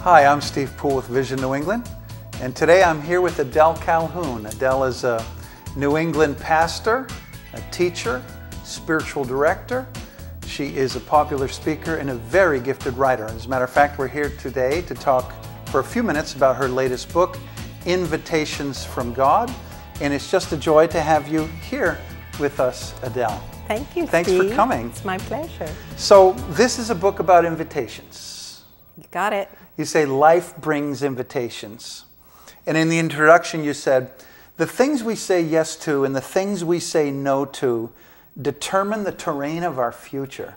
Hi, I'm Steve Poole with Vision New England, and today I'm here with Adele Calhoun. Adele is a New England pastor, a teacher, spiritual director. She is a popular speaker and a very gifted writer. As a matter of fact, we're here today to talk for a few minutes about her latest book, Invitations from God, and it's just a joy to have you here with us, Adele. Thank you, Thanks Steve. for coming. It's my pleasure. So this is a book about invitations. You got it. You say life brings invitations. And in the introduction you said, the things we say yes to and the things we say no to determine the terrain of our future.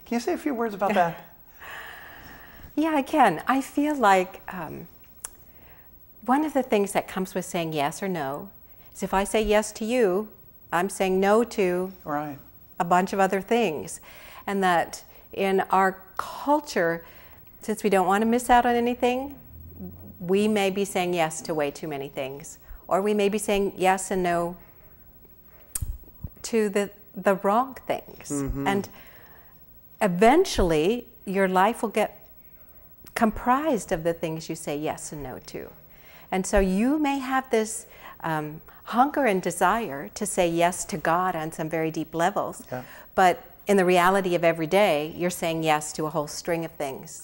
Can you say a few words about that? Yeah, I can. I feel like one of the things that comes with saying yes or no is if I say yes to you, I'm saying no to a bunch of other things. And that in our culture, since we don't want to miss out on anything, we may be saying yes to way too many things. Or we may be saying yes and no to the wrong things. Mm-hmm. And eventually, your life will get comprised of the things you say yes and no to. And so you may have this hunger and desire to say yes to God on some very deep levels, but in the reality of every day, you're saying yes to a whole string of things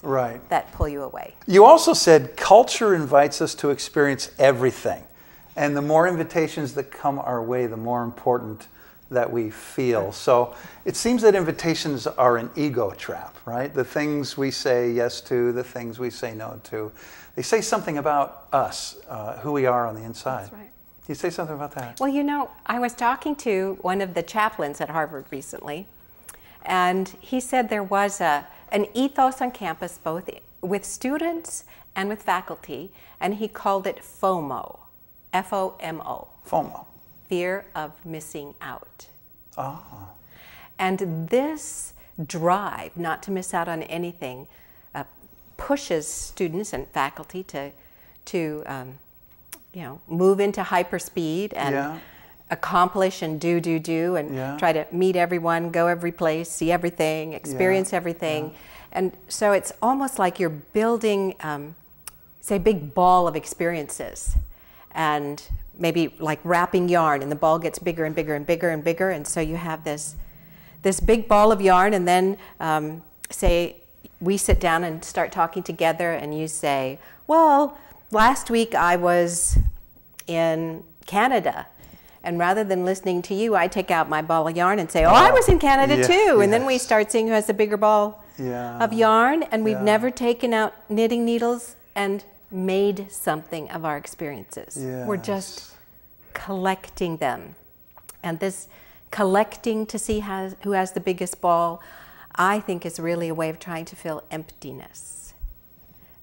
that pull you away. You also said culture invites us to experience everything. And the more invitations that come our way, the more important that we feel. So it seems that invitations are an ego trap, right? The things we say yes to, the things we say no to, they say something about us, who we are on the inside. That's right. Can you say something about that? Well, you know, I was talking to one of the chaplains at Harvard recently, and he said there was an ethos on campus both with students and with faculty, and he called it FOMO, F-O-M-O. FOMO. Fear of missing out. Oh. And this drive not to miss out on anything pushes students and faculty to you know, move into hyperspeed and accomplish and do and try to meet everyone, go every place, see everything, experience everything. And so it's almost like you're building, say, a big ball of experiences, and maybe like wrapping yarn, and the ball gets bigger and bigger and bigger and bigger, and so you have this big ball of yarn, and then say we sit down and start talking together, and you say, well, last week I was in Canada, and rather than listening to you, I take out my ball of yarn and say, oh, I was in Canada too, and then we start seeing who has the bigger ball of yarn, and we've never taken out knitting needles and made something of our experiences. We're just collecting them. And this collecting to see who has the biggest ball, I think, is really a way of trying to fill emptiness.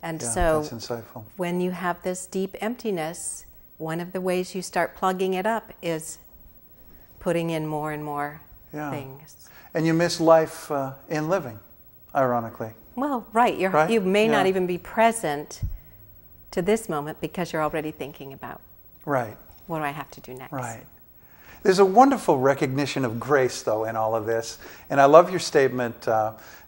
And so that's insightful. When you have this deep emptiness, one of the ways you start plugging it up is putting in more and more things. And you miss life in living, ironically. Well, you may not even be present to this moment because you're already thinking about what do I have to do next. Right. There's a wonderful recognition of grace, though, in all of this. And I love your statement,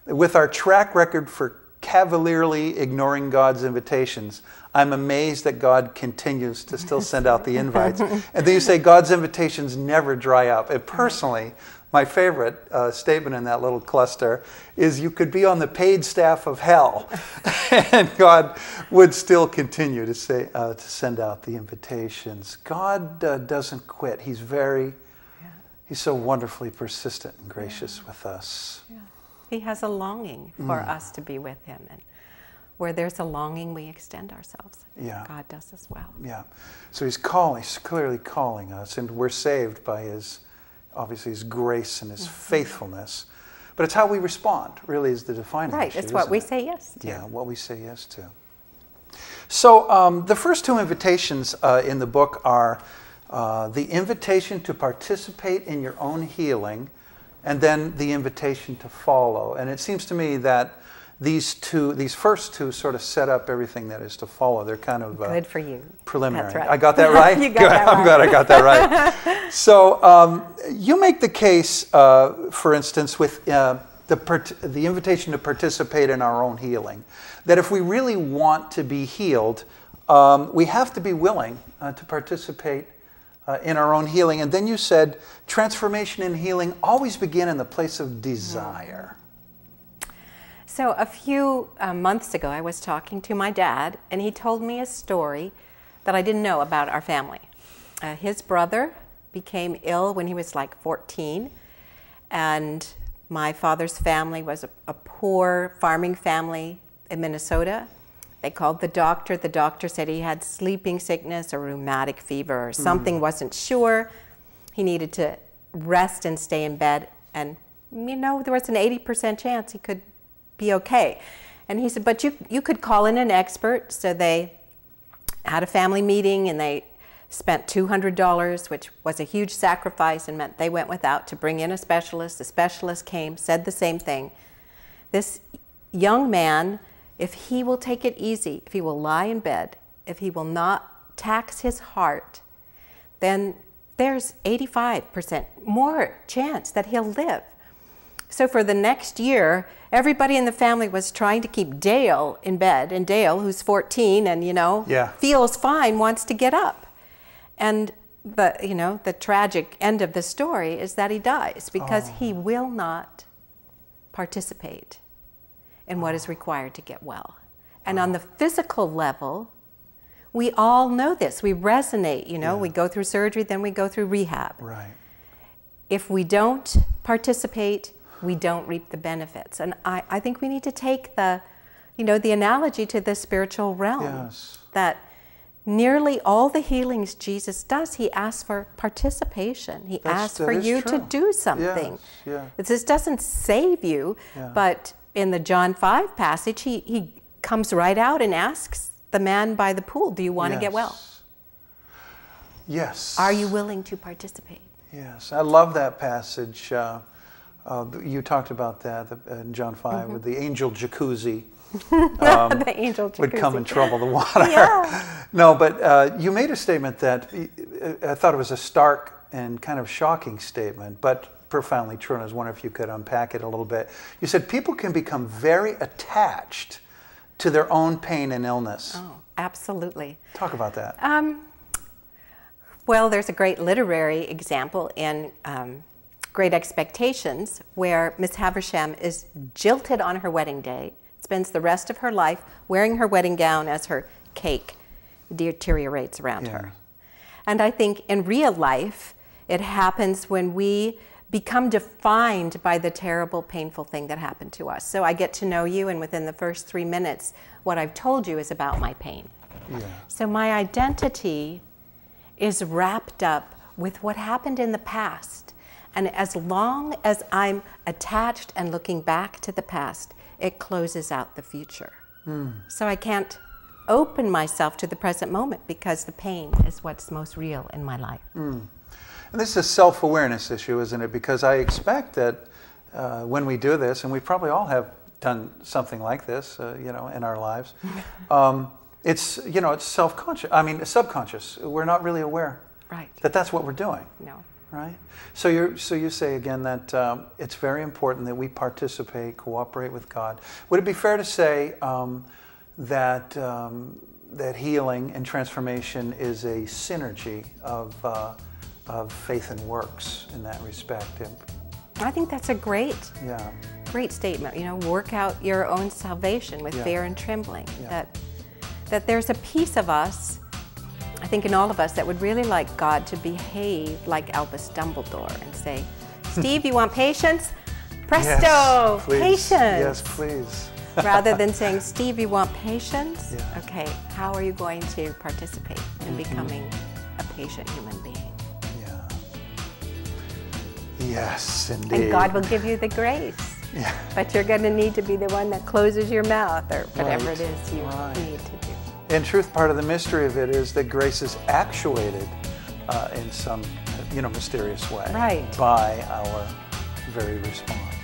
with our track record for cavalierly ignoring God's invitations, I'm amazed that God continues to still send out the invites. And then you say God's invitations never dry up. And personally, my favorite statement in that little cluster is you could be on the paid staff of hell and God would still continue to say to send out the invitations. God doesn't quit. He's he's so wonderfully persistent and gracious with us. He has a longing for us to be with him, and where there's a longing, we extend ourselves. God does as well. So he's calling, he's clearly calling us, and we're saved by obviously his grace and his faithfulness. But it's how we respond, really, is the defining issue. It's what we say yes to. What we say yes to. So the first two invitations in the book are the invitation to participate in your own healing, and then the invitation to follow. And it seems to me that these first two sort of set up everything that is to follow. They're kind of good for you. Preliminary. That's right. I got that right? You got that right. I'm glad I got that right. So you make the case, for instance, with the invitation to participate in our own healing. That if we really want to be healed, we have to be willing to participate in our own healing. And then you said transformation and healing always begin in the place of desire. So a few months ago, I was talking to my dad, and he told me a story that I didn't know about our family. His brother became ill when he was like 14, and my father's family was a poor farming family in Minnesota. They called the doctor. The doctor said he had sleeping sickness or rheumatic fever or something, wasn't sure. He needed to rest and stay in bed, and there was an 80% chance he could be okay. And he said, but you could call in an expert. So they had a family meeting, and they spent $200, which was a huge sacrifice and meant they went without, to bring in a specialist. The specialist came, said the same thing. This young man, if he will take it easy, if he will lie in bed, if he will not tax his heart, then there's 85% more chance that he'll live. So for the next year, everybody in the family was trying to keep Dale in bed, and Dale, who's 14 and, feels fine, wants to get up. And the tragic end of the story is that he dies because he will not participate in what is required to get well. And on the physical level, we all know this. We resonate, we go through surgery, then we go through rehab. Right. If we don't participate, we don't reap the benefits. And I think we need to take the analogy to the spiritual realm. Yes. That nearly all the healings Jesus does, he asks for participation. He asks for you to do something. Yes, yeah. This doesn't save you, but in the John 5 passage, he comes right out and asks the man by the pool, do you want to get well? Yes. Are you willing to participate? Yes, I love that passage. You talked about that in John 5 with the angel jacuzzi. The angel jacuzzi would come and trouble the water. Yeah. No, but you made a statement that I thought it was a stark and kind of shocking statement, but profoundly true, and I was wondering if you could unpack it a little bit. You said people can become very attached to their own pain and illness. Oh, absolutely. Talk about that. Well, there's a great literary example in Great Expectations, where Miss Havisham is jilted on her wedding day, spends the rest of her life wearing her wedding gown as her cake deteriorates around her. And I think in real life, it happens when we become defined by the terrible, painful thing that happened to us. So I get to know you, and within the first 3 minutes, what I've told you is about my pain. Yeah. So my identity is wrapped up with what happened in the past. And as long as I'm attached and looking back to the past, it closes out the future. So I can't open myself to the present moment because the pain is what's most real in my life. And this is a self-awareness issue, isn't it? Because I expect that when we do this, and we probably all have done something like this, in our lives, it's self-conscious. I mean, subconscious. We're not really aware that that's what we're doing. No. Right? So you say again that it's very important that we participate, cooperate with God. Would it be fair to say that healing and transformation is a synergy of faith and works in that respect? I think that's a great statement. Work out your own salvation with fear and trembling. That there's a piece of us, I think in all of us, that would really like God to behave like Albus Dumbledore and say, Steve, you want patience? Presto, yes, please. Patience. Yes, please. Rather than saying, Steve, you want patience? Yeah. Okay, how are you going to participate in becoming a patient human being? Yeah. Yes, indeed. And God will give you the grace. Yeah. But you're going to need to be the one that closes your mouth or whatever it is you need to do. In truth, part of the mystery of it is that grace is actuated in some, mysterious way by our very response.